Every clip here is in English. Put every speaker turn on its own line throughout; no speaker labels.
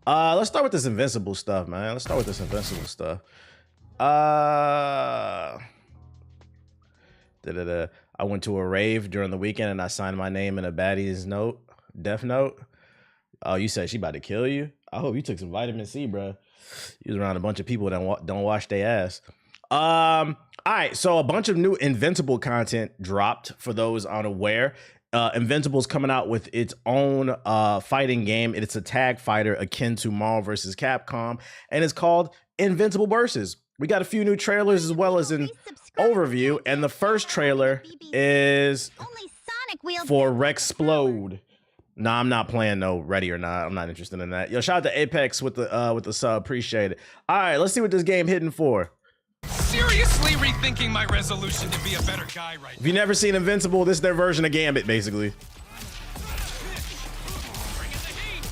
Let's start with this Invincible stuff, man. Let's start with this Invincible stuff. I went to a rave during the weekend and I signed my name in a baddie's note, death note. Oh, you said she about to kill you? I hope you took some vitamin C, bro. You was around a bunch of people that don't wash their ass. All right, so a bunch of new Invincible content dropped for those unaware. Invincible's coming out with its own fighting game. It's a tag fighter akin to Marvel vs. Capcom, and it's called Invincible Versus. We got a few new trailers as well as an overview, and the first trailer is for Rexplode. Nah, I'm not playing no Ready or Not. I'm not interested in that. Yo, shout out to Apex with the sub. Appreciate it. All right, let's see what this game hitting for.
Seriously rethinking my resolution to be a better guy right now.
If you've never seen Invincible, this is their version of Gambit, basically.
Bringing the heat.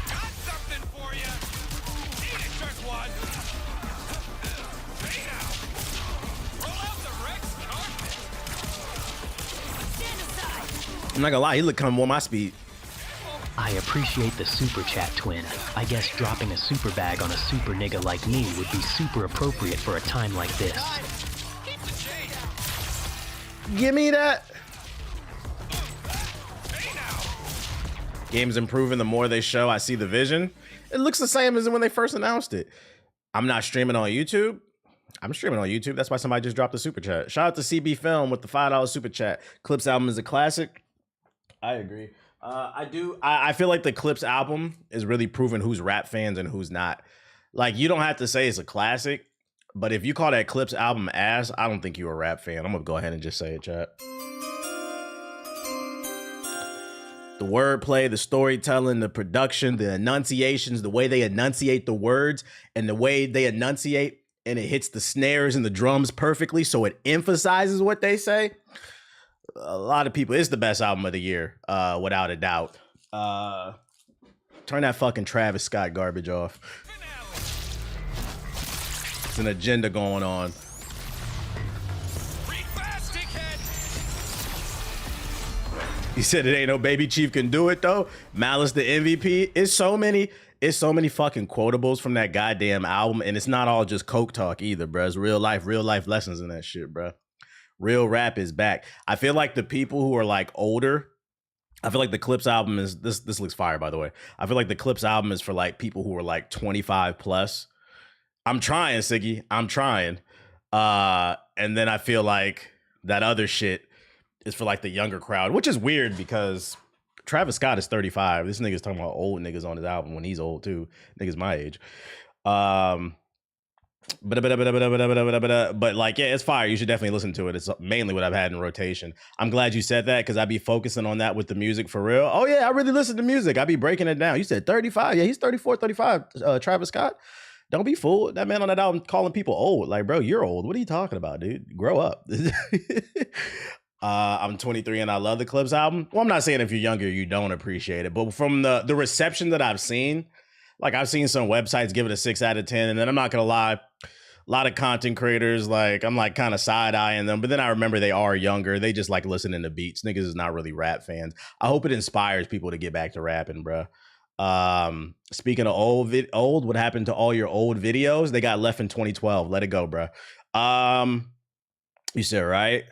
Got something for you. Eat it, jerkwad. Hey now. Roll out the Rex carpet. Stand aside.
I'm not gonna lie, he look kind of more my speed.
I appreciate the super chat, twin. I guess dropping a super bag on a super nigga like me would be super appropriate for a time like this.
Keep the change.
Give me that.
Hey now.
Game's improving the more they show. I see the vision. It looks the same as when they first announced it. I'm not streaming on YouTube. I'm streaming on YouTube. That's why somebody just dropped a super chat. Shout out to CB Film with the $5 super chat. Clipse album is a classic. I agree. I feel like the Clipse album is really proving who's rap fans and who's not. Like, you don't have to say it's a classic, but if you call that Clipse album ass, I don't think you're a rap fan. I'm gonna go ahead and just say it, chat. The wordplay, the storytelling, the production, the enunciations, the way they enunciate the words, and the way they enunciate, and it hits the snares and the drums perfectly, so it emphasizes what they say. A lot of people, it's the best album of the year, without a doubt. Turn that fucking Travis Scott garbage off. It's an agenda going on. He said it ain't no baby chief can do it though. Malice the MVP. It's so many fucking quotables from that goddamn album, and it's not all just coke talk either, bro. It's real life lessons in that shit, bro. Real rap is back. I feel like the people who are like older, I feel like the Clipse album is this looks fire, by the way. I feel like the Clipse album is for like people who are like 25 plus. I'm trying, Siggy. I'm trying. And then I feel like that other shit is for like the younger crowd, which is weird because Travis Scott is 35. This nigga's talking about old niggas on his album when he's old too. Niggas my age. But like, yeah, it's fire. You should definitely listen to it. It's mainly what I've had in rotation. I'm glad you said that because I'd be focusing on that with the music for real. Oh yeah, I really listen to music. I'd be breaking it down. You said 35. Yeah, he's 34, 35. Travis Scott. Don't be fooled. That man on that album calling people old. Like, bro, you're old. What are you talking about, dude? Grow up. I'm 23 and I love the Clipse album. Well, I'm not saying if you're younger, you don't appreciate it. But from the reception that I've seen, like I've seen some websites give it a 6 out of 10. And then I'm not going to lie, a lot of content creators, like I'm like kind of side-eyeing them. But then I remember they are younger. They just like listening to beats. Niggas is not really rap fans. I hope it inspires people to get back to rapping, bro. Speaking of old, what happened to all your old videos? They got left in 2012. Let it go, bro. You said, right?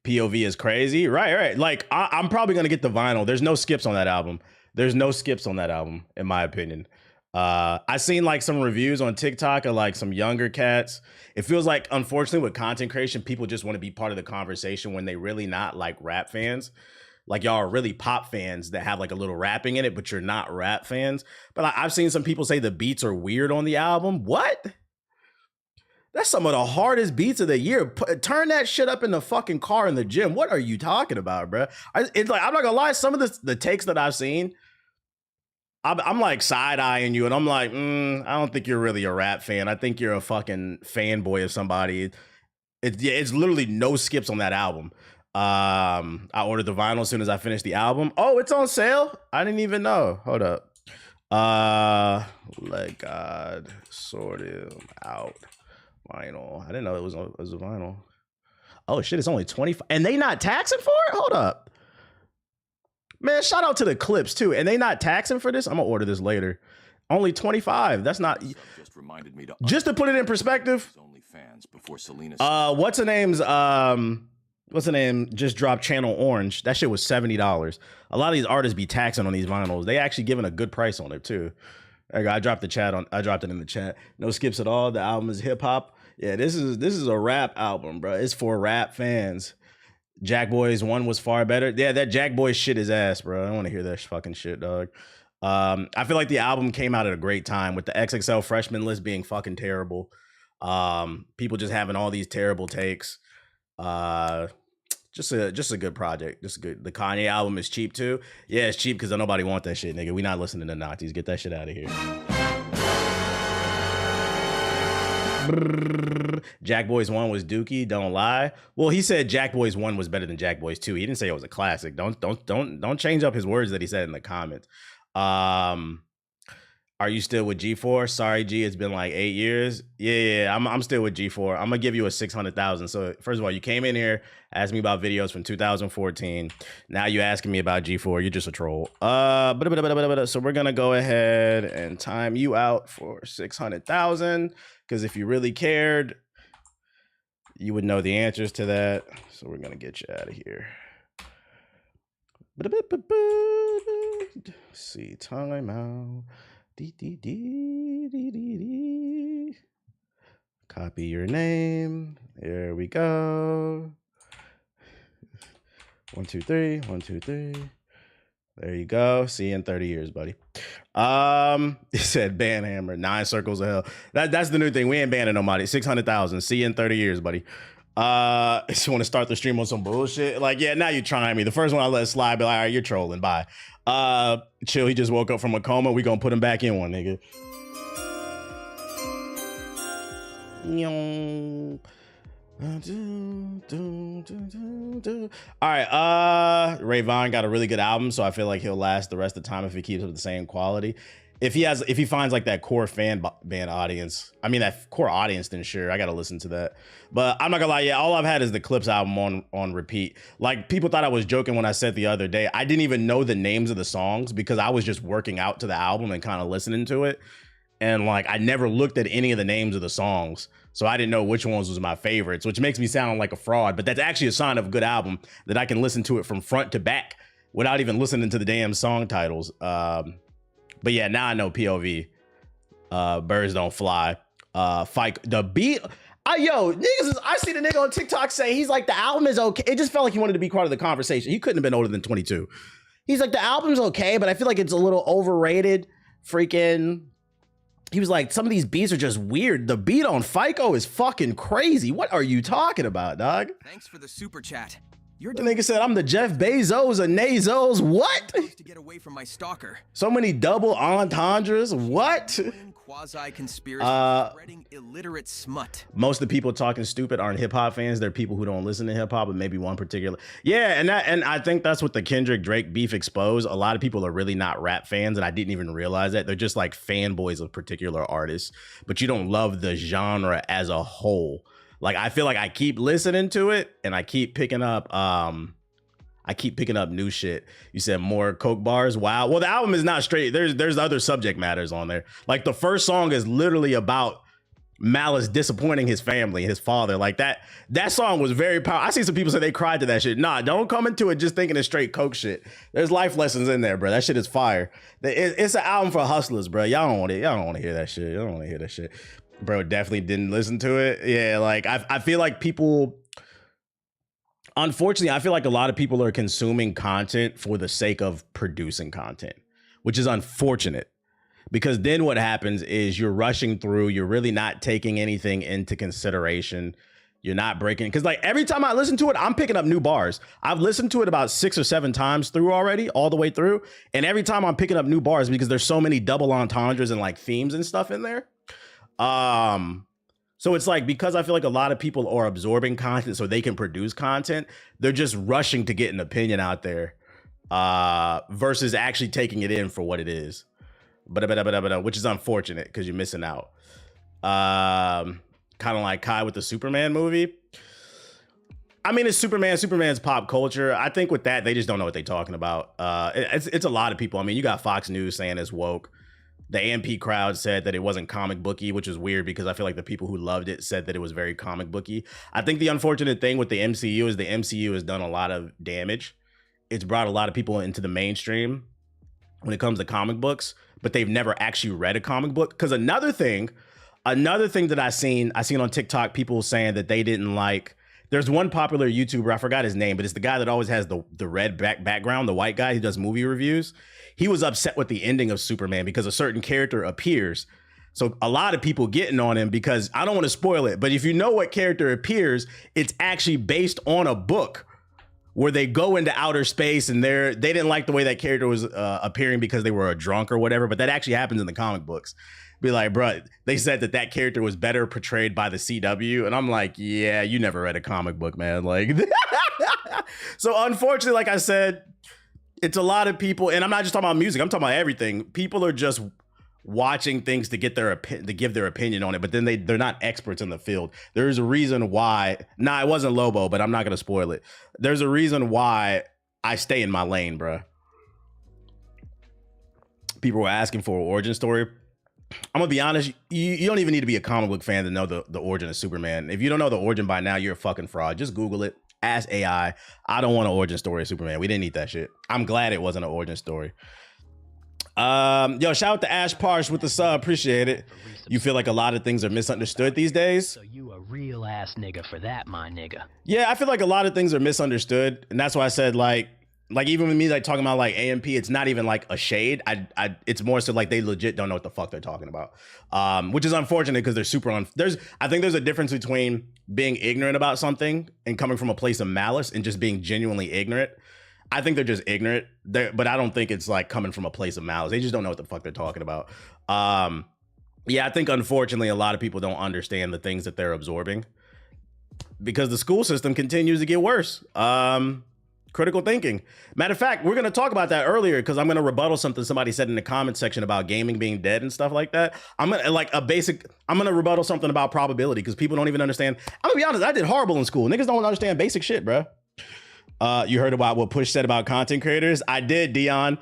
POV is crazy. Right. Like I'm probably gonna get the vinyl. There's no skips on that album. There's no skips on that album, in my opinion. I seen like some reviews on TikTok of like some younger cats. It feels like, unfortunately, with content creation, people just want to be part of the conversation when they really not like rap fans. Like y'all are really pop fans that have like a little rapping in it, but you're not rap fans. But like, I've seen some people say the beats are weird on the album. What? That's some of the hardest beats of the year. Turn that shit up in the fucking car in the gym. What are you talking about, bro? It's like, I'm not gonna lie, some of the takes that I've seen, I'm like side-eyeing you, and I'm like, I don't think you're really a rap fan. I think you're a fucking fanboy of somebody. It's literally no skips on that album. I ordered the vinyl as soon as I finished the album. Oh, it's on sale? I didn't even know. Hold up. Let God sort him out. Vinyl. I didn't know it was a vinyl. Oh shit, it's only 25. And they not taxing for it? Hold up. Man, shout out to the Clipse too. And they not taxing for this? I'm gonna order this later. Only 25. That's not
Just reminded me
just to put it in perspective.
only fans before Selena.
What's the name just dropped Channel Orange. That shit was $70. A lot of these artists be taxing on these vinyls. They actually giving a good price on it too. I dropped it in the chat. No skips at all. The album is hip hop. Yeah, this is a rap album, bro. It's for rap fans. Jack Boys 1 was far better. Yeah, that Jack Boys shit is ass, bro. I don't want to hear that fucking shit, dog. I feel like the album came out at a great time with the XXL freshman list being fucking terrible. People just having all these terrible takes. Just a good project. Just good. The Kanye album is cheap too. Yeah, it's cheap because nobody want that shit, nigga. We not listening to Nazis. Get that shit out of here. Jack Boys 1 was dookie, don't lie. Well, he said Jack Boys 1 was better than Jack Boys 2. He didn't say it was a classic. Don't change up his words that he said in the comments. Are you still with G4? Sorry, G, it's been like 8 years. Yeah, I'm still with G4. I'm gonna give you a 600,000. So first of all, you came in here, asked me about videos from 2014. Now you asking me about G4. You're just a troll. So we're gonna go ahead and time you out for 600,000. Because if you really cared, you would know the answers to that. So we're gonna get you out of here. See, time out. Copy your name. There we go. 1, 2, 3. 1, 2, 3. There you go. See you in 30 years, buddy. It said ban hammer, 9 circles of hell. That's the new thing. We ain't banning nobody. 600,000. See you in 30 years, buddy. Just want to start the stream on some bullshit. Like, yeah, now you're trying me. The first one I let slide, be like, all right, you're trolling. Bye. Chill. He just woke up from a coma. We gonna put him back in one, nigga. All right, Ray Vaughn got a really good album, so I feel like he'll last the rest of the time if he keeps up the same quality. If he finds like that core fan band audience, I mean that core audience, then sure, I gotta listen to that. But I'm not gonna lie, yeah, all I've had is the Clipse album on repeat. Like, people thought I was joking when I said the other day, I didn't even know the names of the songs because I was just working out to the album and kind of listening to it. And like, I never looked at any of the names of the songs. So I didn't know which ones was my favorites, which makes me sound like a fraud, but that's actually a sign of a good album that I can listen to it from front to back without even listening to the damn song titles. But yeah, now I know POV. Birds Don't Fly. Fight the beat. I see the nigga on TikTok say he's like, the album is okay. It just felt like he wanted to be part of the conversation. He couldn't have been older than 22. He's like, the album's okay, but I feel like it's a little overrated. Freaking. He was like, some of these beats are just weird. The beat on FICO is fucking crazy. What are you talking about, dog?
Thanks for the super chat.
The nigga said, I'm the Jeff Bezos of Nazos. What?
To get away from my stalker.
So many double entendres. What?
Quasi-conspiracy spreading illiterate smut.
Most of the people talking stupid aren't hip hop fans. They're people who don't listen to hip hop, but maybe one particular. Yeah, and I think that's what the Kendrick Drake beef exposed. A lot of people are really not rap fans, and I didn't even realize that. They're just like fanboys of particular artists, but you don't love the genre as a whole. Like, I feel like I keep listening to it and I keep picking up new shit. You said more Coke bars. Wow. Well, the album is not straight. There's other subject matters on there. Like, the first song is literally about Malice disappointing his family, his father. Like, that song was very powerful. I see some people say they cried to that shit. Nah, don't come into it just thinking it's straight Coke shit. There's life lessons in there, bro. That shit is fire. It's an album for hustlers, bro. Y'all don't want to hear that shit. Y'all don't want to hear that shit. Bro, definitely didn't listen to it. Yeah, like, I feel like people, unfortunately, I feel like a lot of people are consuming content for the sake of producing content, which is unfortunate, because then what happens is you're rushing through, you're really not taking anything into consideration. You're not breaking, because like every time I listen to it, I'm picking up new bars. I've listened to it about 6 or 7 times through already, all the way through. And every time I'm picking up new bars because there's so many double entendres and like themes and stuff in there. So it's like, because I feel like a lot of people are absorbing content so they can produce content, they're just rushing to get an opinion out there, versus actually taking it in for what it is. Which is unfortunate because you're missing out. Kind of like Kai with the Superman movie. I mean, it's Superman. Superman's pop culture. I think with that, they just don't know what they're talking about. It's a lot of people. I mean, you got Fox News saying it's woke. The AMP crowd said that it wasn't comic booky, which is weird because I feel like the people who loved it said that it was very comic booky. I think the unfortunate thing with the MCU is the MCU has done a lot of damage. It's brought a lot of people into the mainstream when it comes to comic books, but they've never actually read a comic book. Because another thing that I seen on TikTok, people saying that they didn't like. There's one popular YouTuber, I forgot his name, but it's the guy that always has the red background, the white guy who does movie reviews. He was upset with the ending of Superman because a certain character appears. So a lot of people getting on him because I don't want to spoil it, but if you know what character appears, it's actually based on a book where they go into outer space and they didn't like the way that character was appearing because they were a drunk or whatever, but that actually happens in the comic books. Be like, bro, they said that character was better portrayed by the CW. And I'm like, yeah, you never read a comic book, man. Like, so unfortunately, like I said, it's a lot of people, and I'm not just talking about music, I'm talking about everything. People are just watching things to give their opinion on it, but then they're not experts in the field. There's a reason why. It wasn't Lobo, but I'm not gonna spoil it. There's a reason why I stay in my lane, bro. People were asking for an origin story. I'm gonna be honest, you don't even need to be a comic book fan to know the origin of Superman. If you don't know the origin by now, you're a fucking fraud. Just Google it. Ask AI. I don't want an origin story of Superman. We didn't need that shit. I'm glad it wasn't an origin story. Yo, shout out to Ash Parsh with the sub. Appreciate it. You feel like a lot of things are misunderstood these days?
So you a real ass nigga for that, my nigga.
Yeah, I feel like a lot of things are misunderstood. And that's why I said like even with me like talking about like AMP, it's not even like a shade. It's more so like they legit don't know what the fuck they're talking about. Which is unfortunate because they're super I think there's a difference between being ignorant about something and coming from a place of malice and just being genuinely ignorant. I think they're just ignorant, but I don't think it's like coming from a place of malice. They just don't know what the fuck they're talking about. Yeah, I think unfortunately a lot of people don't understand the things that they're absorbing because the school system continues to get worse. Critical thinking. Matter of fact, we're going to talk about that earlier because I'm going to rebuttal something somebody said in the comment section about gaming being dead and stuff like that. I'm going to rebuttal something about probability because people don't even understand. I'm going to be honest, I did horrible in school. Niggas don't understand basic shit, bro. You heard about what Push said about content creators? I did, Dion.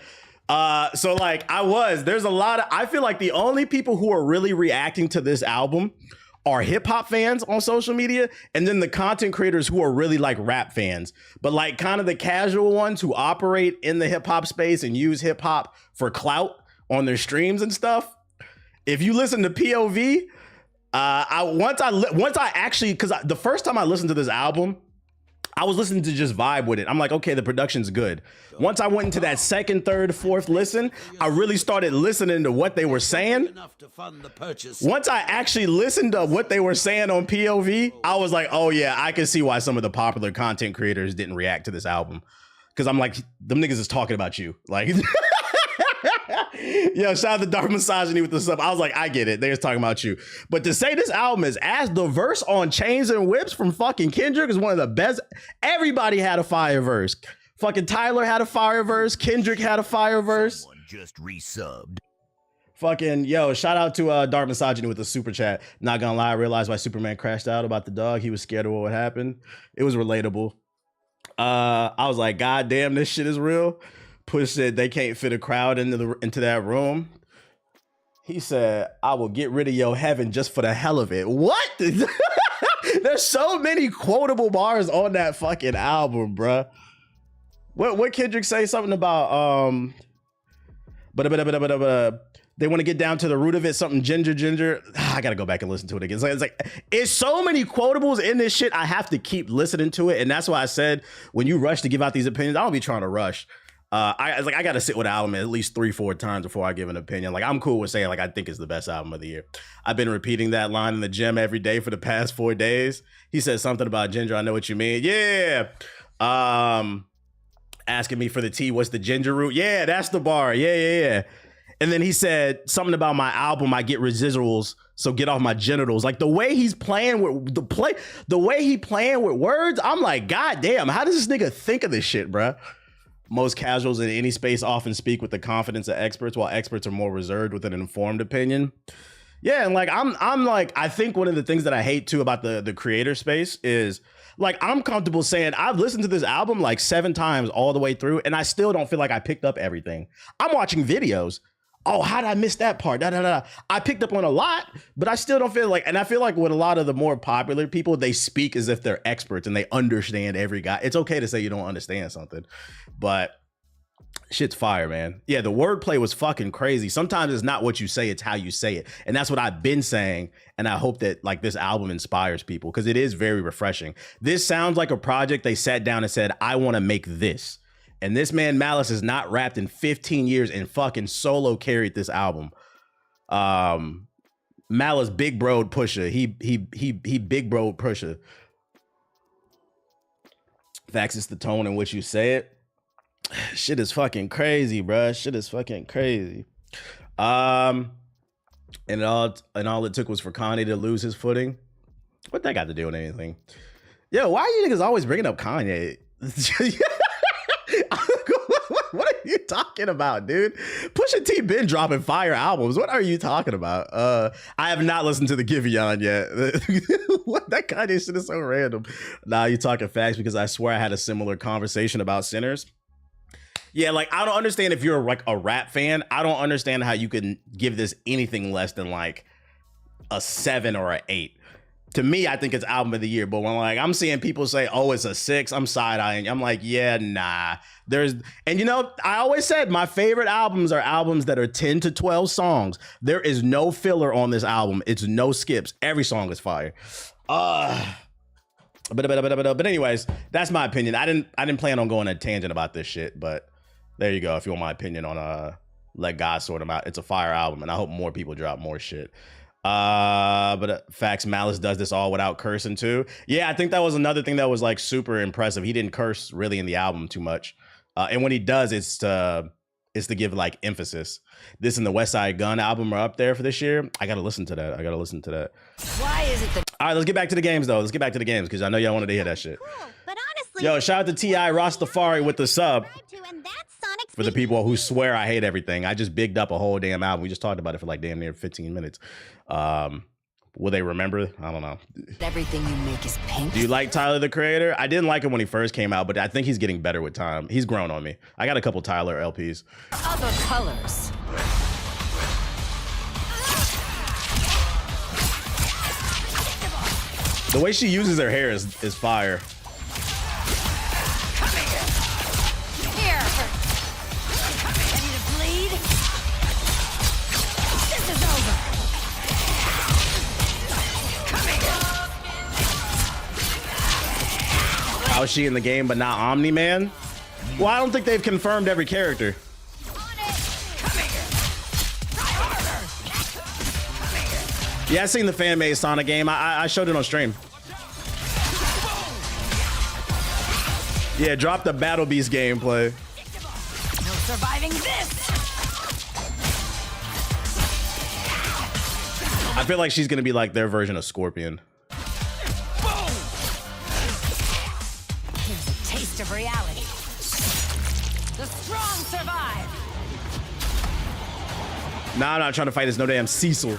So like I feel like the only people who are really reacting to this album are hip hop fans on social media, and then the content creators who are really like rap fans, but like kind of the casual ones who operate in the hip hop space and use hip hop for clout on their streams and stuff. If you listen to POV, because the first time I listened to this album, I was listening to just vibe with it. I'm like, okay, the production's good. Once I went into that second, third, fourth listen, I really started listening to what they were saying. Once I actually listened to what they were saying on POV, I was like, oh yeah, I can see why some of the popular content creators didn't react to this album. Because I'm like, them niggas is talking about you. Like, yo, shout out to Dark Misogyny with the sub. I was like, I get it. They're just talking about you. But to say this album is as the verse on Chains and Whips from fucking Kendrick is one of the best. Everybody had a fire verse. Fucking Tyler had a fire verse. Kendrick had a fire verse.
Someone just resubbed.
Fucking, yo, shout out to Dark Misogyny with the super chat. Not gonna lie, I realized why Superman crashed out about the dog. He was scared of what would happen. It was relatable. I was like, God damn, this shit is real. Push said they can't fit a crowd into that room. He said, I will get rid of your heaven just for the hell of it. What? There's so many quotable bars on that fucking album, bruh. What Kendrick say? Something about they want to get down to the root of it. Something ginger. I gotta go back and listen to it again. It's so many quotables in this shit. I have to keep listening to it, and that's why I said when you rush to give out these opinions, I don't be trying to rush. I gotta sit with the album at least 3-4 times before I give an opinion. Like, I'm cool with saying like I think it's the best album of the year. I've been repeating that line in the gym every day for the past 4 days. He said something about ginger. I know what you mean. Yeah. Asking me for the tea. What's the ginger root? Yeah, that's the bar. Yeah. And then he said something about my album. I get residuals, so get off my genitals. Like the way he's playing with the way he playing with words. I'm like, God damn, how does this nigga think of this shit, bruh? Most casuals in any space often speak with the confidence of experts, while experts are more reserved with an informed opinion. Yeah, and like I'm like, I think one of the things that I hate too about the creator space is Like, I'm comfortable saying I've listened to this album like 7 times all the way through, and I still don't feel like I picked up everything. I'm watching videos. Oh, how did I miss that part? Da, da, da. I picked up on a lot, but I still don't feel like, and I feel like with a lot of the more popular people, they speak as if they're experts and they understand every guy. It's okay to say you don't understand something, but shit's fire, man. Yeah, the wordplay was fucking crazy. Sometimes it's not what you say, it's how you say it. And that's what I've been saying. And I hope that like this album inspires people because it is very refreshing. This sounds like a project they sat down and said, I want to make this. And this man Malice has not rapped in 15 years and fucking solo carried this album. Malice big broed Pusha. He big broed Pusha. Facts, it's the tone in which you say it. Shit is fucking crazy, bruh. Shit is fucking crazy. And all it took was for Kanye to lose his footing. What that got to do with anything? Yo, why are you niggas always bringing up Kanye? What are you talking about, dude? Pusha T been dropping fire albums. What are you talking about? I have not listened to the Giveon yet. What, that Kanye shit is so random. Nah, you talking facts because I swear I had a similar conversation about Sinners. Yeah, like I don't understand if you're like a rap fan. I don't understand how you can give this anything less than like a 7 or an 8. To me, I think it's album of the year. But when like I'm seeing people say, "Oh, it's a 6," I'm side-eyeing. I'm like, yeah, nah. And you know, I always said my favorite albums are albums that are 10 to 12 songs. There is no filler on this album. It's no skips. Every song is fire. But anyways, that's my opinion. I didn't plan on going on a tangent about this shit, but there you go. If you want my opinion on Let God Sort Them Out, it's a fire album, and I hope more people drop more shit. But facts, Malice does this all without cursing too. Yeah, I think that was another thing that was like super impressive. He didn't curse really in the album too much, and when he does, it's to give like emphasis. This and the West Side Gun album are up there for this year. I gotta listen to that.
Why is it that?
All right, let's get back to the games though. Let's get back to the games because I know y'all wanted to hear that shit.
Cool, but honestly,
Yo, shout out to T.I. Rastafari with the sub. For the people who swear I hate everything, I just bigged up a whole damn album. We just talked about it for like damn near 15 minutes. Will they remember? I don't know.
Everything you make is pink.
Do you like Tyler, the Creator? I didn't like him when he first came out, but I think he's getting better with time. He's grown on me. I got a couple Tyler LPs.
Other colors.
The way she uses her hair is fire.
Here. Ready to bleed? This is over.
How is she in the game but not Omni-Man? Well, I don't think they've confirmed every character. Yeah, I seen the fan-made Sonic game. I showed it on stream. Yeah, drop the Battle Beast gameplay.
No surviving this.
I feel like she's gonna be like their version of Scorpion.
Here's a taste of reality. The strong survive.
Nah, I'm not trying to fight. It's no damn Cecil.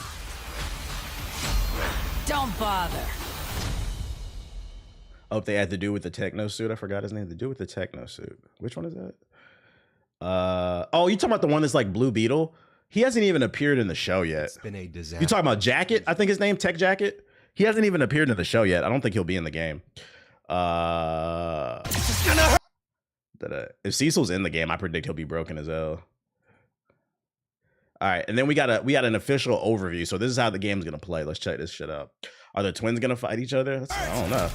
Don't bother.
Oh, they had to do with the techno suit. I forgot his name. To do with the techno suit. Which one is that? Oh, you talking about the one that's like Blue Beetle? He hasn't even appeared in the show yet. It's been a disaster. You talking about Jacket? I think his name Tech Jacket. He hasn't even appeared in the show yet. I don't think he'll be in the game. If Cecil's in the game, I predict he'll be broken as hell. All right, and then we got an official overview. So this is how the game's gonna play. Let's check this shit out. Are the twins gonna fight each other? I don't know.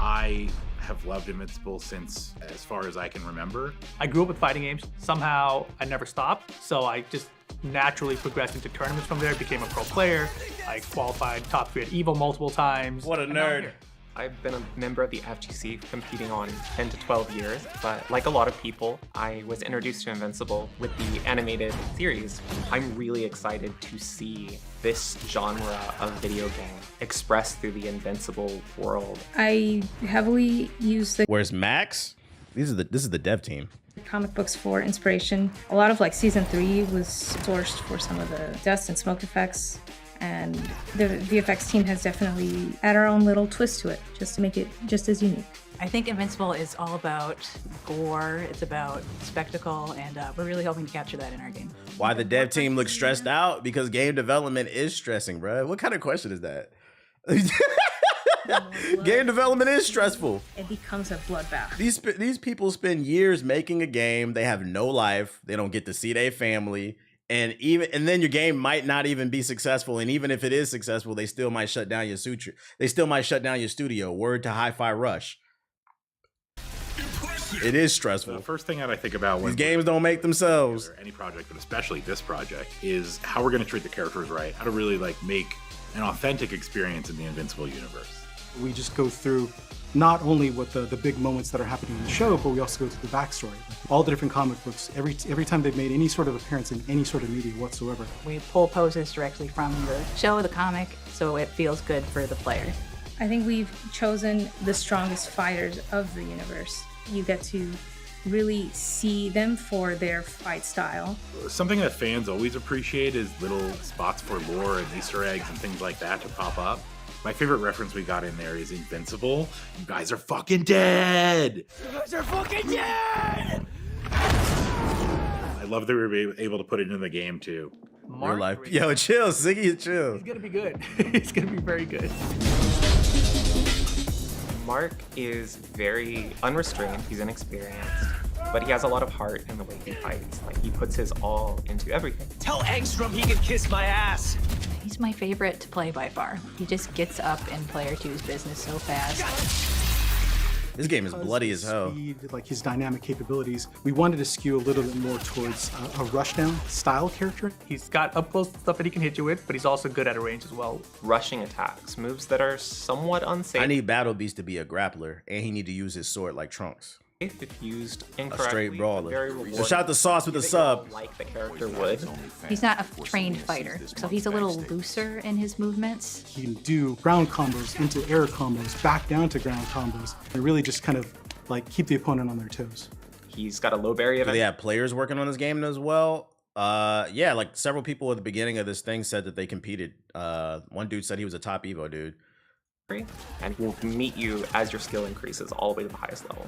I have loved Invincible since as far as I can remember.
I grew up with fighting games. Somehow I never stopped, so I just naturally progressed into tournaments from there, became a pro player. I qualified top 3 at EVO multiple times.
What a nerd.
I've been a member of the FGC competing on 10 to 12 years, but like a lot of people, I was introduced to Invincible with the animated series. I'm really excited to see this genre of video game expressed through the Invincible world.
I heavily use the
Where's Max? This is the dev team.
comic books for inspiration. A lot of like season 3 was sourced for some of the dust and smoke effects. and the VFX team has definitely added our own little twist to it, just to make it just as unique.
I think Invincible is all about gore, it's about spectacle, and we're really hoping to capture that in our game.
Why the dev team looks stressed out? Because game development is stressing, bro. What kind of question is that? Game development is stressful.
It becomes a bloodbath.
These people spend years making a game. They have no life. They don't get to see their family. And then your game might not even be successful. And even if it is successful, they still might shut down your suture. They still might shut down your studio. Word to Hi-Fi Rush. It is stressful.
The first thing that I think about when
these games don't make themselves.
Any project, but especially this project, is how we're going to treat the characters right. How to really like make an authentic experience in the Invincible universe.
We just go through not only what the big moments that are happening in the show, but we also go through the backstory. All the different comic books, every time they've made any sort of appearance in any sort of media whatsoever.
We pull poses directly from the show, the comic, so it feels good for the player.
I think we've chosen the strongest fighters of the universe. You get to really see them for their fight style.
Something that fans always appreciate is little spots for lore and Easter eggs and things like that to pop up. My favorite reference we got in there is Invincible. You guys are fucking dead! You guys are fucking dead! I love that we were able to put it in the game too.
Real life. Yo, chill, Ziggy, chill.
He's gonna be good. He's gonna be very good.
Mark is very unrestrained, he's inexperienced, but he has a lot of heart in the way he fights. Like, he puts his all into everything.
Tell Angstrom he can kiss my ass.
He's my favorite to play by far. He just gets up in player 2's business so fast.
This game is bloody as hell.
Speed, like his dynamic capabilities, we wanted to skew a little bit more towards a rushdown style character.
He's got up close stuff that he can hit you with, but he's also good at a range as well.
Rushing attacks, moves that are somewhat unsafe.
I need Battle Beast to be a grappler, and he need to use his sword like Trunks.
If used
A
incorrectly,
straight brawler.
very rewarding.
Shout out to Sauce with the sub.
Like the character would.
He's not a trained fighter, so he's a little looser in his movements.
He can do ground combos into air combos, back down to ground combos, and really just kind of like keep the opponent on their toes.
He's got a low barrier.
Do they have players working on this game as well? Yeah, like several people at the beginning of this thing said that they competed. One dude said he was a top Evo dude.
And he will meet you as your skill increases all the way to the highest level.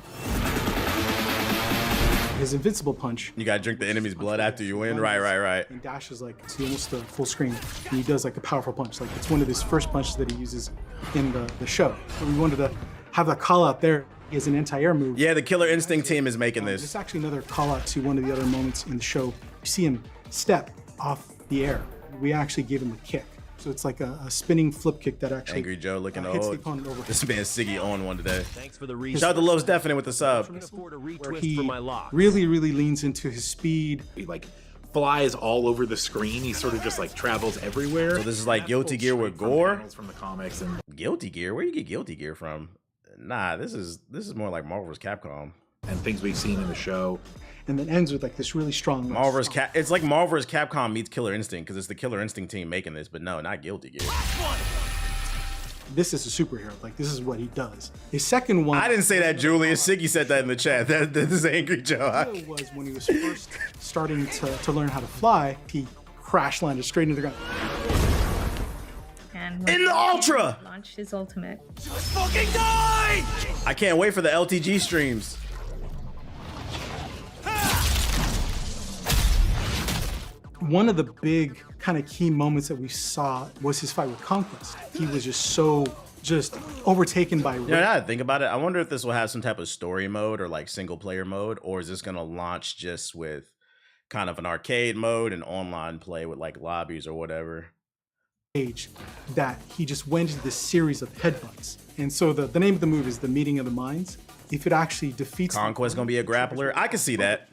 His invincible punch.
You gotta drink the enemy's blood after you win. Right.
He dashes like to almost the full screen, and he does like a powerful punch. Like it's one of his first punches that he uses in the show. So we wanted to have that call out there. He has an anti-air move.
Yeah, the Killer Instinct team is making this.
It's actually another call out to one of the other moments in the show. You see him step off the air. We actually gave him a kick. So it's like a spinning flip kick that actually
Angry Joe looking
hits the
old.
opponent over.
This man Siggy on one today.
Thanks for the
Shout out to Lowe's Definite with the sub.
Where he really leans into his speed.
He like flies all over the screen. He sort of just like travels everywhere.
So this is like Guilty Gear with gore.
From the comics and
Guilty Gear? Where you get Guilty Gear from? Nah, this is more like Marvel vs. Capcom.
And things we've seen in the show.
And then ends with like this really strong
Marvel vs. It's like Marvel vs. Capcom meets Killer Instinct because it's the Killer Instinct team making this, but no, not Guilty Gear.
This is a superhero. Like this is what he does. His second one.
I didn't say that, Julius. Siggy said that in the chat. This is Angry Joe.
Was when he was first starting to learn how to fly. He crash landed straight into the ground.
And
In the Ultra!
Launched his ultimate.
Fucking die!
I can't wait for the LTG streams.
One of the big kind of key moments that we saw was his fight with Conquest. He was just overtaken by.
Yeah, now that I think about it, I wonder if this will have some type of story mode or like single player mode, or is this gonna launch just with kind of an arcade mode and online play with like lobbies or whatever?
That he just went into this series of headbutts. And so the name of the move is the Meeting of the Minds. If it actually defeats
Conquest gonna be a grappler. I can see that.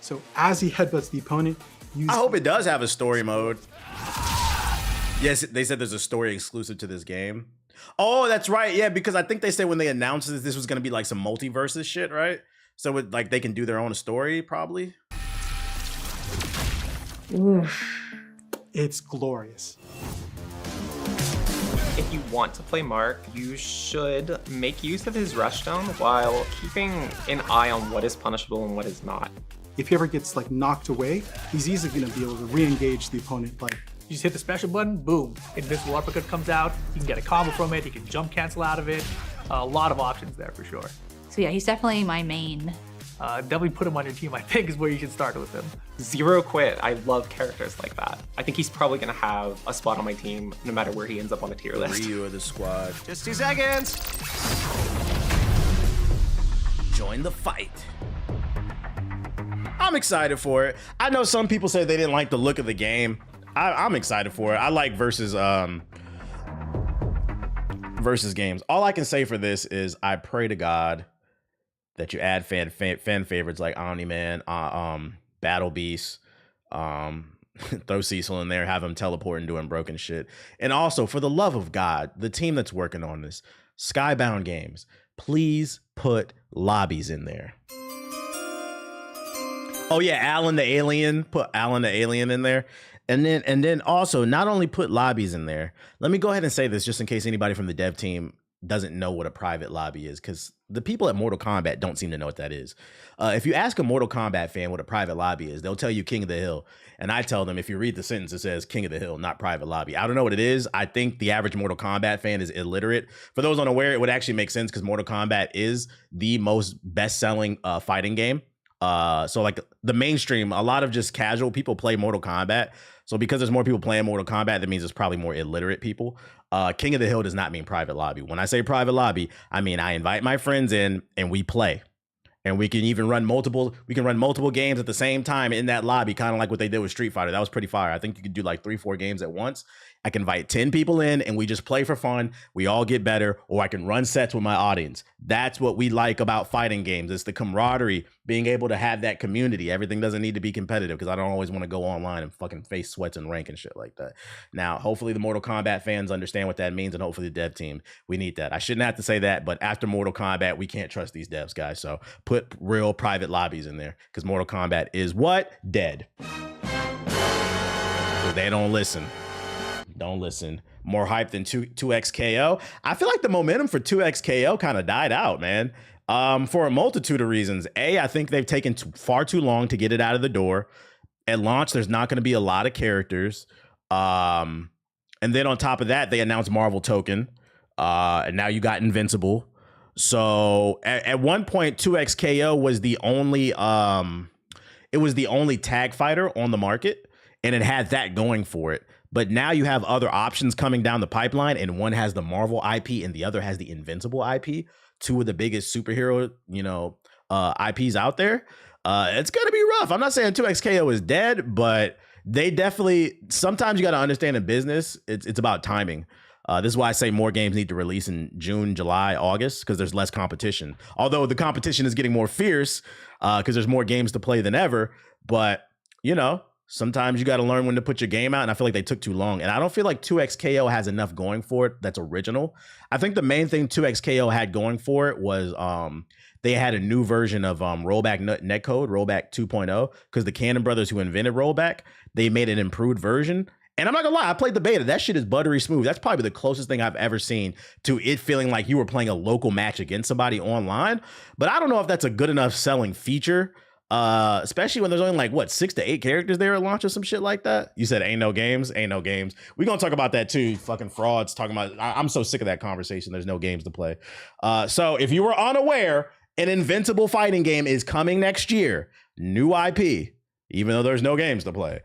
So as he headbutts the opponent,
I hope it does have a story mode. Yes, they said there's a story exclusive to this game. Oh, that's right. Yeah, because I think they said when they announced this was gonna be like some multiverses shit, right? So it, like they can do their own story, probably.
Oof. It's glorious.
If you want to play Mark, you should make use of his rushdown while keeping an eye on what is punishable and what is not.
If he ever gets like knocked away, he's easily going to be able to re-engage the opponent like
You just hit the special button, boom, invincible uppercut comes out. You can get a combo from it. You can jump cancel out of it. A lot of options there for sure.
So yeah, he's definitely my main.
Definitely put him on your team, I think, is where you should start with him.
Zero quit. I love characters like that. I think he's probably going to have a spot on my team no matter where he ends up on the tier list.
Ryu of the squad.
Just 2 seconds.
Join the fight. I'm excited for it. I know some people say they didn't like the look of the game. I'm excited for it. I like versus games. All I can say for this is I pray to God that you add fan favorites like Omni-Man, Battle Beast, throw Cecil in there, have him teleport and doing broken shit. And also, for the love of God, the team that's working on this, Skybound Games, please put lobbies in there. Oh yeah, Alan the Alien, put Alan the Alien in there. And then also not only put lobbies in there, let me go ahead and say this just in case anybody from the dev team doesn't know what a private lobby is, because the people at Mortal Kombat don't seem to know what that is. If you ask a Mortal Kombat fan what a private lobby is, they'll tell you King of the Hill. And I tell them, if you read the sentence, it says King of the Hill, not private lobby. I don't know what it is. I think the average Mortal Kombat fan is illiterate. For those unaware, it would actually make sense because Mortal Kombat is the most best-selling fighting game. So like the mainstream, a lot of just casual people play Mortal Kombat. So because there's more people playing Mortal Kombat, that means there's probably more illiterate people. King of the Hill does not mean private lobby. When I say private lobby, I mean I invite my friends in and we play. And we can even run multiple games at the same time in that lobby, kind of like what they did with Street Fighter. That was pretty fire. I think you could do like 3-4 games at once. I can invite 10 people in and we just play for fun. We all get better, or I can run sets with my audience. That's what we like about fighting games. It's the camaraderie, being able to have that community. Everything doesn't need to be competitive because I don't always want to go online and fucking face sweats and rank and shit like that. Now, hopefully the Mortal Kombat fans understand what that means, and hopefully the dev team, we need that. I shouldn't have to say that, but after Mortal Kombat, we can't trust these devs, guys. So put real private lobbies in there because Mortal Kombat is what? Dead. Because they don't listen. Don't listen. More hype than 2XKO. I feel like the momentum for 2XKO kind of died out, man. For a multitude of reasons. I think they've taken far too long to get it out of the door. At launch, there's not going to be a lot of characters. And then on top of that, they announced Marvel Token. And now you got Invincible. So at one point, 2XKO was the only tag fighter on the market, and it had that going for it. But now you have other options coming down the pipeline, and one has the Marvel IP and the other has the Invincible IP, two of the biggest superhero, IPs out there. It's going to be rough. I'm not saying 2XKO is dead, but they definitely, sometimes you got to understand in business, it's about timing. This is why I say more games need to release in June, July, August, because there's less competition. Although the competition is getting more fierce because there's more games to play than ever. But, sometimes you got to learn when to put your game out, and I feel like they took too long. And I don't feel like 2XKO has enough going for it that's original. I think the main thing 2XKO had going for it was they had a new version of rollback netcode, rollback 2.0, because the Cannon brothers who invented rollback, they made an improved version. And I'm not gonna lie, I played the beta. That shit is buttery smooth. That's probably the closest thing I've ever seen to it feeling like you were playing a local match against somebody online. But I don't know if that's a good enough selling feature. Especially when there's only like 6 to 8 characters there at launch or some shit like that. You said ain't no games. We're gonna talk about that too, you fucking frauds. Talking about, I'm so sick of that conversation. There's no games to play. So if you were unaware, an Invincible fighting game is coming next year. New IP, even though there's no games to play.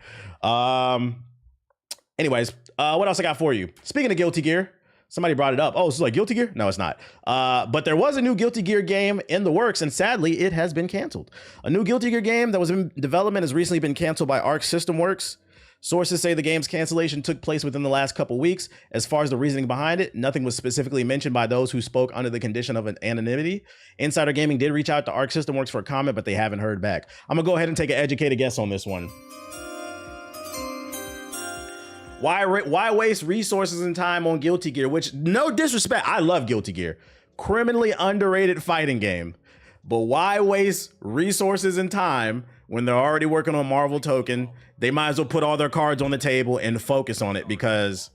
Anyways, what else I got for you? Speaking of Guilty Gear, somebody brought it up. Oh, it's like Guilty Gear? No, it's not. But there was a new Guilty Gear game in the works, and sadly, it has been canceled. A new Guilty Gear game that was in development has recently been canceled by Arc System Works. Sources say the game's cancellation took place within the last couple weeks. As far as the reasoning behind it, nothing was specifically mentioned by those who spoke under the condition of an anonymity. Insider Gaming did reach out to Arc System Works for a comment, but they haven't heard back. I'm gonna go ahead and take an educated guess on this one. Why waste resources and time on Guilty Gear? Which, no disrespect, I love Guilty Gear. Criminally underrated fighting game. But why waste resources and time when they're already working on Marvel Token? They might as well put all their cards on the table and focus on it, because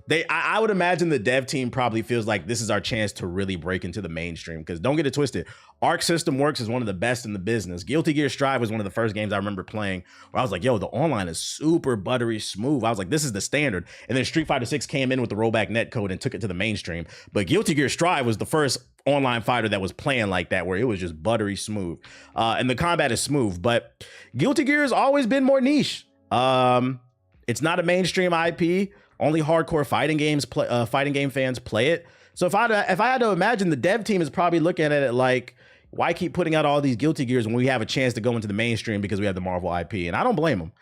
I would imagine the dev team probably feels like this is our chance to really break into the mainstream, because don't get it twisted. Arc System Works is one of the best in the business. Guilty Gear Strive was one of the first games I remember playing where I was like, yo, the online is super buttery smooth. I was like, this is the standard. And then Street Fighter 6 came in with the rollback netcode and took it to the mainstream. But Guilty Gear Strive was the first online fighter that was playing like that, where it was just buttery smooth. And the combat is smooth, but Guilty Gear has always been more niche. It's not a mainstream IP. Only hardcore fighting game fans play it. So if I had to imagine, the dev team is probably looking at it like, why keep putting out all these Guilty Gears when we have a chance to go into the mainstream because we have the Marvel IP? And I don't blame them.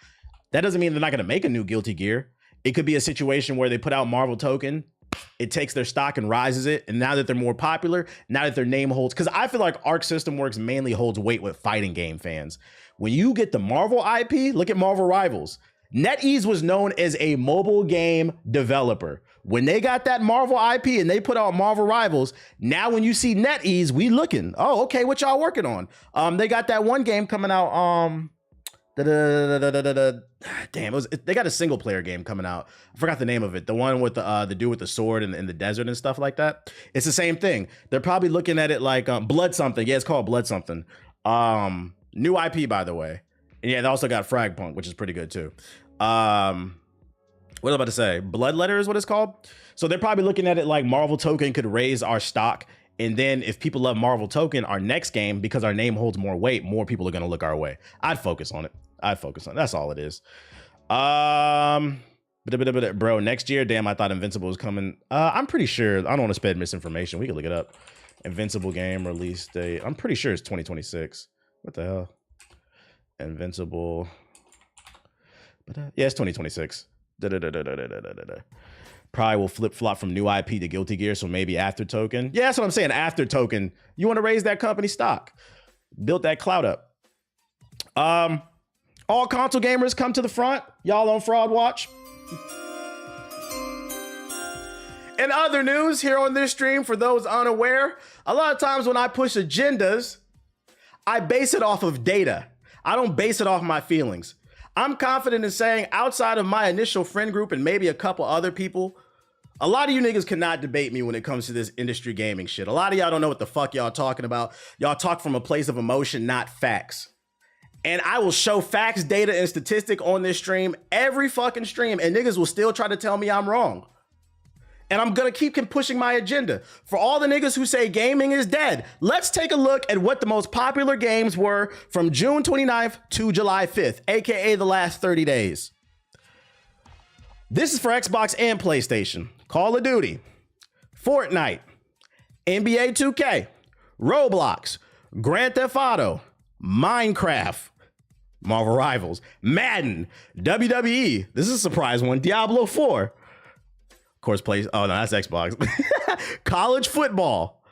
That doesn't mean they're not going to make a new Guilty Gear. It could be a situation where they put out Marvel Token, it takes their stock and rises it. And now that they're more popular, now that their name holds, because I feel like Arc System Works mainly holds weight with fighting game fans. When you get the Marvel IP, look at Marvel Rivals. NetEase was known as a mobile game developer. When they got that Marvel IP and they put out Marvel Rivals, now when you see NetEase, we looking, oh, okay, what y'all working on? They got that one game coming out, damn, they got a single player game coming out. I forgot the name of it. The one with the dude with the sword in the desert and stuff like that. It's the same thing. They're probably looking at it like Blood something. Yeah, it's called Blood something. New IP, by the way. And yeah, they also got Fragpunk, which is pretty good too. What was I about to say? Bloodletter is what it's called. So they're probably looking at it like Marvel Token could raise our stock. And then if people love Marvel Token, our next game, because our name holds more weight, more people are going to look our way. I'd focus on it. That's all it is. Bro, next year, damn, I thought Invincible was coming. I'm pretty sure. I don't want to spread misinformation. We can look it up. Invincible game release date. I'm pretty sure it's 2026. What the hell? Invincible. Yeah, it's 2026. Probably will flip-flop from new IP to Guilty Gear, so maybe after Token. Yeah, that's what I'm saying. After Token, you want to raise that company stock, build that clout up. All console gamers come to the front. Y'all on Fraud Watch. In other news, here on this stream, for those unaware, a lot of times when I push agendas, I base it off of data. I don't base it off my feelings. I'm confident in saying, outside of my initial friend group and maybe a couple other people, a lot of you niggas cannot debate me when it comes to this industry gaming shit. A lot of y'all don't know what the fuck y'all talking about. Y'all talk from a place of emotion, not facts. And I will show facts, data, and statistic on this stream, every fucking stream, and niggas will still try to tell me I'm wrong. And I'm gonna keep pushing my agenda. For all the niggas who say gaming is dead, let's take a look at what the most popular games were from June 29th to July 5th, aka the last 30 days. This is for Xbox and PlayStation. Call of Duty, Fortnite, NBA 2K, Roblox, Grand Theft Auto, Minecraft, Marvel Rivals, Madden, WWE, this is a surprise one, Diablo 4, of course, oh no, that's Xbox. College football,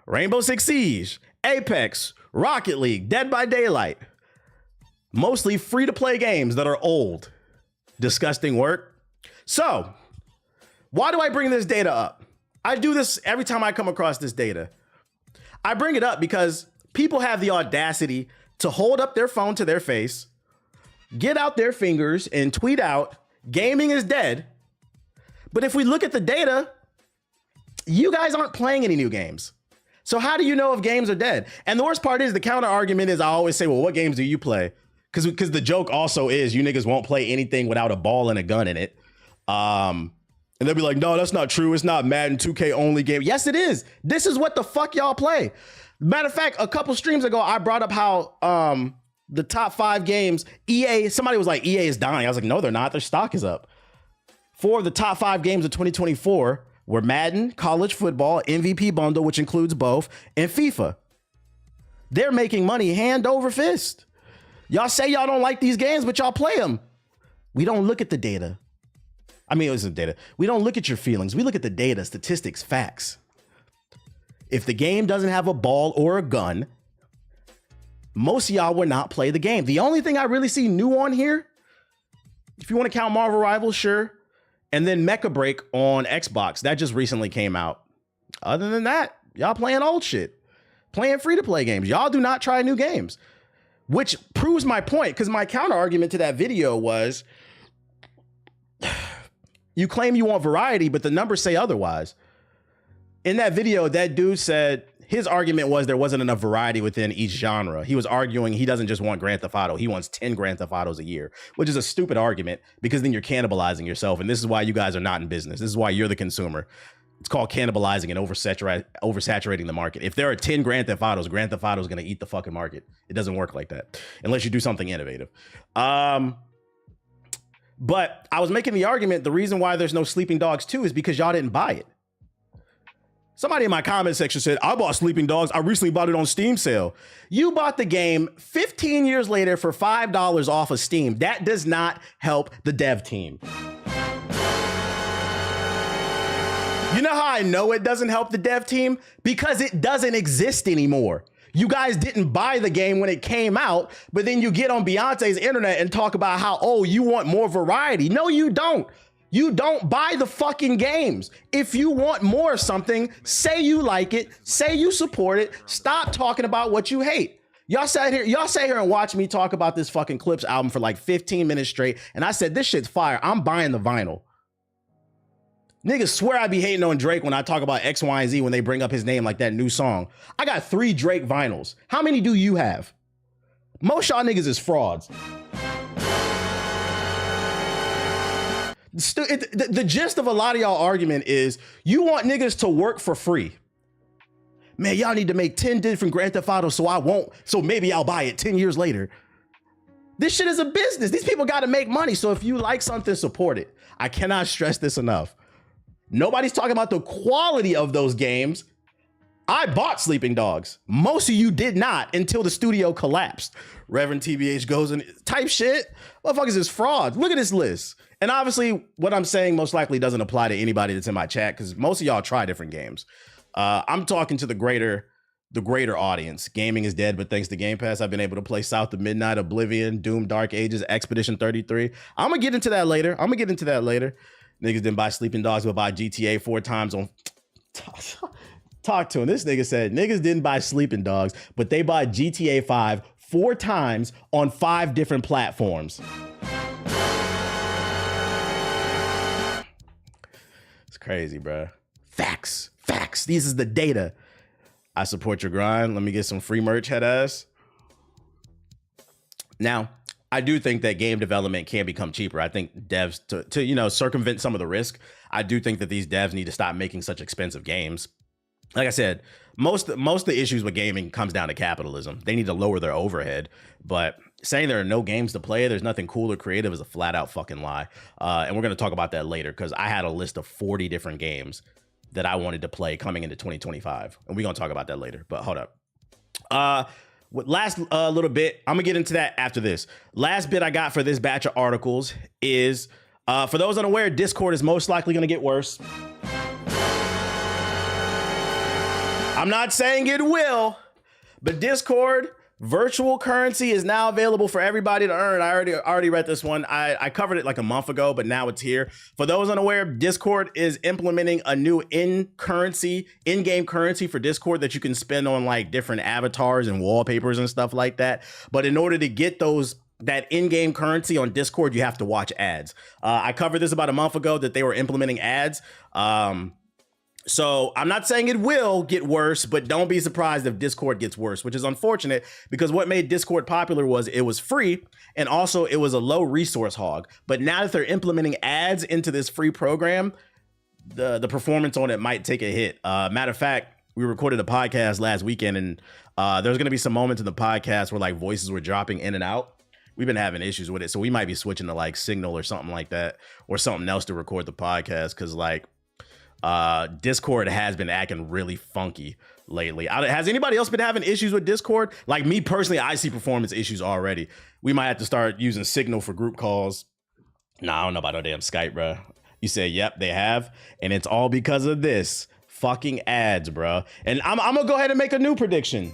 Rainbow Six Siege, Apex, Rocket League, Dead by Daylight. Mostly free-to-play games that are old. Disgusting work. So, why do I bring this data up? I do this every time I come across this data. I bring it up because people have the audacity to hold up their phone to their face, get out their fingers, and tweet out, gaming is dead. But if we look at the data, you guys aren't playing any new games. So how do you know if games are dead? And the worst part is, the counter argument is, I always say, well, what games do you play? Because the joke also is, you niggas won't play anything without a ball and a gun in it. And they'll be like, no, that's not true. It's not Madden 2K only game. Yes, it is. This is what the fuck y'all play. Matter of fact, a couple streams ago, I brought up how the top 5 games, EA, somebody was like, EA is dying. I was like, no, they're not. Their stock is up. 4 of the top 5 games of 2024 were Madden, College Football, MVP Bundle, which includes both, and FIFA. They're making money hand over fist. Y'all say y'all don't like these games, but y'all play them. We don't look at the data. I mean, it isn't data. We don't look at your feelings. We look at the data, statistics, facts. If the game doesn't have a ball or a gun, most of y'all will not play the game. The only thing I really see new on here, if you want to count Marvel Rivals, sure. And then Mecha Break on Xbox. That just recently came out. Other than that, y'all playing old shit. Playing free-to-play games. Y'all do not try new games. Which proves my point, because my counter argument to that video was, You claim you want variety, but the numbers say otherwise. In that video, that dude said his argument was there wasn't enough variety within each genre. He was arguing he doesn't just want Grand Theft Auto. He wants 10 Grand Theft Autos a year, which is a stupid argument because then you're cannibalizing yourself. And this is why you guys are not in business. This is why you're the consumer. It's called cannibalizing and oversaturating the market. If there are 10 Grand Theft Autos is going to eat the fucking market. It doesn't work like that unless you do something innovative. But I was making the argument, the reason why there's no Sleeping Dogs 2 is because y'all didn't buy it. Somebody in my comment section said, I bought Sleeping Dogs. I recently bought it on Steam sale. You bought the game 15 years later for $5 off of Steam. That does not help the dev team. You know how I know it doesn't help the dev team? Because it doesn't exist anymore. You guys didn't buy the game when it came out, but then you get on Beyonce's internet and talk about how, oh, you want more variety. No, you don't. You don't buy the fucking games. If you want more of something, say you like it, say you support it, stop talking about what you hate. Y'all sat here and watched me talk about this fucking Clipse album for like 15 minutes straight, and I said, this shit's fire. I'm buying the vinyl. Niggas swear I be hating on Drake when I talk about X, Y, and Z when they bring up his name like that new song. I got 3 Drake vinyls. How many do you have? Most y'all niggas is frauds. The gist of a lot of y'all argument is you want niggas to work for free. Man, y'all need to make 10 different Grand Theft Autos so maybe I'll buy it 10 years later. This shit is a business. These people got to make money. So if you like something, support it. I cannot stress this enough. Nobody's talking about the quality of those games. I bought Sleeping Dogs. Most of you did not until the studio collapsed. Reverend TBH goes and type shit. Motherfuckers is frauds. Look at this list. And obviously what I'm saying most likely doesn't apply to anybody that's in my chat because most of y'all try different games. I'm talking to the greater audience. Gaming is dead, but thanks to Game Pass, I've been able to play South of Midnight, Oblivion, Doom, Dark Ages, Expedition 33. I'm gonna get into that later. Niggas didn't buy Sleeping Dogs, but buy GTA 4 times on... Talk to him. This nigga said, niggas didn't buy Sleeping Dogs, but they bought GTA 5 4 times on 5 different platforms. It's crazy, bro. Facts. This is the data. I support your grind. Let me get some free merch, head ass. Now, I do think that game development can become cheaper. I think devs to circumvent some of the risk. I do think that these devs need to stop making such expensive games. Like I said, most of the issues with gaming comes down to capitalism. They need to lower their overhead, but saying there are no games to play, there's nothing cool or creative is a flat out fucking lie. And we're going to talk about that later because I had a list of 40 different games that I wanted to play coming into 2025. And we're going to talk about that later, but hold up. Last little bit, I'm gonna get into that after this. Last bit I got for this batch of articles is, for those unaware, Discord is most likely gonna get worse. I'm not saying it will, but Discord virtual currency is now available for everybody to earn. I already read this one. I covered it like a month ago, but now it's here. For those unaware, Discord is implementing a new in-game currency for Discord that you can spend on like different avatars and wallpapers and stuff like that. But in order to get that in-game currency on Discord, you have to watch ads. I covered this about a month ago that they were implementing ads. So I'm not saying it will get worse, but don't be surprised if Discord gets worse, which is unfortunate because what made Discord popular was it was free and also it was a low resource hog. But now that they're implementing ads into this free program, the performance on it might take a hit. Matter of fact, we recorded a podcast last weekend and there's going to be some moments in the podcast where like voices were dropping in and out. We've been having issues with it. So we might be switching to like Signal or something like that or something else to record the podcast because like Discord has been acting really funky lately. Has anybody else been having issues with Discord? Like me personally, I see performance issues already. We might have to start using Signal for group calls. Nah, I don't know about no damn Skype, bro. You say, yep, they have. And it's all because of this fucking ads, bro. And I'm gonna go ahead and make a new prediction.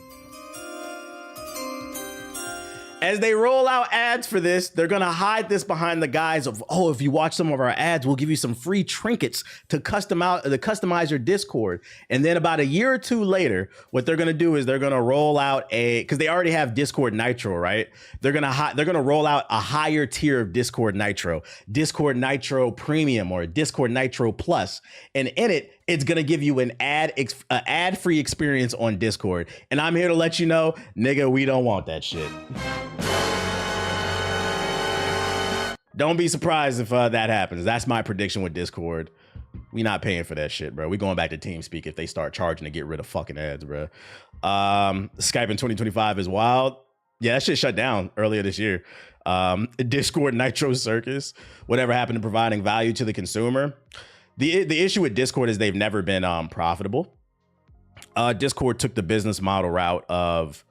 As they roll out ads for this, they're gonna hide this behind the guise of, oh, if you watch some of our ads, we'll give you some free trinkets to customize your Discord. And then about a year or two later, what they're gonna do is they're gonna roll out because they already have Discord Nitro, right? They're gonna roll out a higher tier of Discord Nitro, Discord Nitro Premium or Discord Nitro Plus, and in it, it's gonna give you an ad-free experience on Discord. And I'm here to let you know, nigga, we don't want that shit. Don't be surprised if that happens. That's my prediction with Discord. We not paying for that shit, bro. We going back to TeamSpeak if they start charging to get rid of fucking ads, bro. Skype in 2025 is wild. Yeah, that shit shut down earlier this year. Discord Nitro Circus. Whatever happened to providing value to the consumer? The issue with Discord is they've never been profitable. Discord took the business model route of,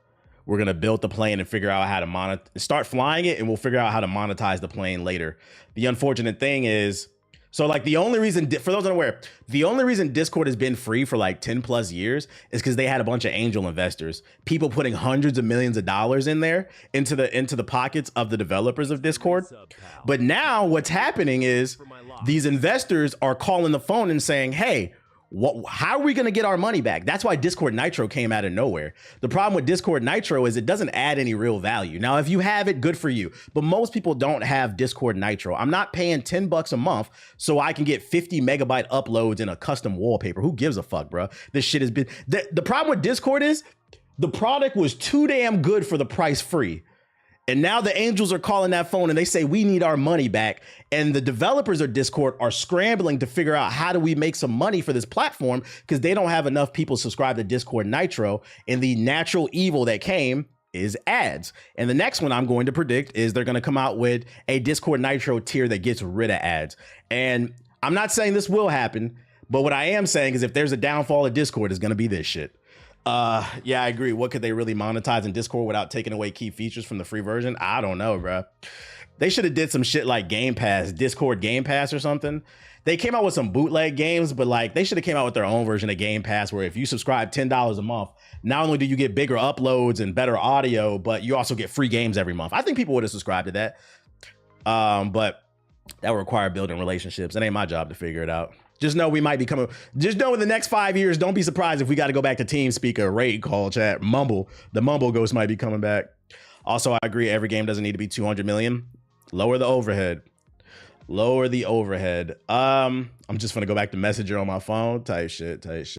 we're going to build the plane and figure out how to start flying it, and we'll figure out how to monetize the plane later. The unfortunate thing is, so like the only reason, for those unaware, the only reason Discord has been free for like 10 plus years is because they had a bunch of angel investors, people putting hundreds of millions of dollars in there into the pockets of the developers of Discord. But now what's happening is these investors are calling the phone and saying, hey, how are we going to get our money back? That's why Discord Nitro came out of nowhere. The problem with Discord Nitro is it doesn't add any real value. Now, if you have it, good for you. But most people don't have Discord Nitro. I'm not paying $10 a month so I can get 50 megabyte uploads in a custom wallpaper. Who gives a fuck, bro? This shit has been... The problem with Discord is the product was too damn good for the price free. And now the angels are calling that phone and they say, we need our money back. And the developers of Discord are scrambling to figure out, how do we make some money for this platform? Because they don't have enough people subscribed to Discord Nitro. And the natural evil that came is ads. And the next one I'm going to predict is they're going to come out with a Discord Nitro tier that gets rid of ads. And I'm not saying this will happen, but what I am saying is if there's a downfall of Discord, it's going to be this shit. Yeah, I agree. What could they really monetize in Discord without taking away key features from the free version? I don't know, bro. They should have did some shit like Game Pass, Discord Game Pass or something. They came out with some bootleg games, but like they should have came out with their own version of Game Pass where if you subscribe $10 a month, not only do you get bigger uploads and better audio, but you also get free games every month. I think people would have subscribed to that. But that would require building relationships. It ain't my job to figure it out. Just know we might be coming. Just know in the next 5 years, don't be surprised if we got to go back to TeamSpeak or raid call chat. Mumble. The Mumble Ghost might be coming back. Also, I agree. Every game doesn't need to be 200 million. Lower the overhead. Lower the overhead. I'm just going to go back to Messenger on my phone. Tight shit.